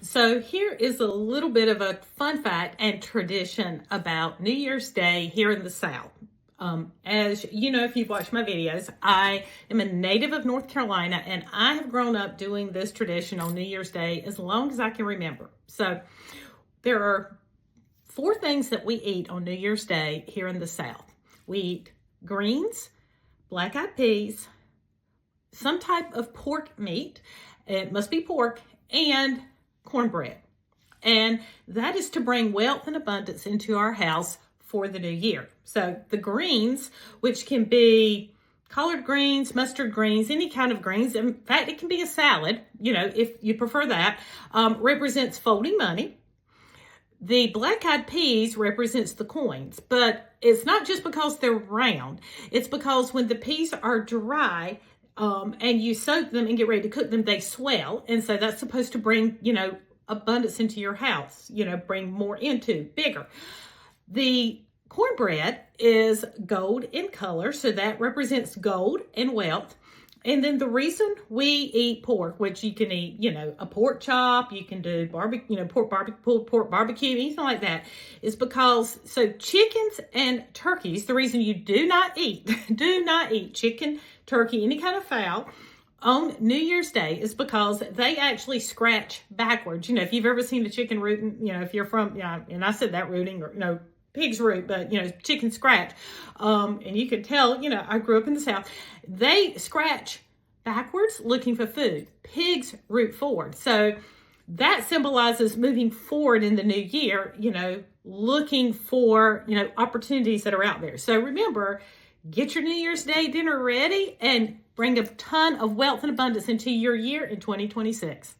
So here is a little bit of a fun fact and tradition about New Year's Day here in the South. As you know, if you've watched my videos, I am a native of North Carolina, and I have grown up doing this tradition on New Year's Day as long as I can remember. So there are 4 things that we eat on New Year's Day here in the South. We eat greens, black-eyed peas, some type of pork meat. It must be pork, and cornbread. And that is to bring wealth and abundance into our house for the new year. So the greens, which can be collard greens, mustard greens, any kind of greens. In fact, it can be a salad, if you prefer that, represents folding money. The black-eyed peas represents the coins, but it's not just because they're round. It's because when the peas are dry, and you soak them and get ready to cook them, they swell. And so that's supposed to bring, abundance into your house, bring more into, bigger. The cornbread is gold in color, so that represents gold and wealth. And then the reason we eat pork, which you can eat, a pork chop, you can do barbecue, pork barbecue, anything like that, is because, so chickens and turkeys, the reason you do not eat chicken, turkey, any kind of fowl on New Year's Day is because they actually scratch backwards. If you've ever seen a chicken rooting, if you're from, and I said that rooting, or pig's root, but chicken scratch, and you can tell, I grew up in the South. They scratch backwards looking for food. Pigs root forward. So that symbolizes moving forward in the new year, looking for, opportunities that are out there. So remember, get your New Year's Day dinner ready and bring a ton of wealth and abundance into your year in 2026.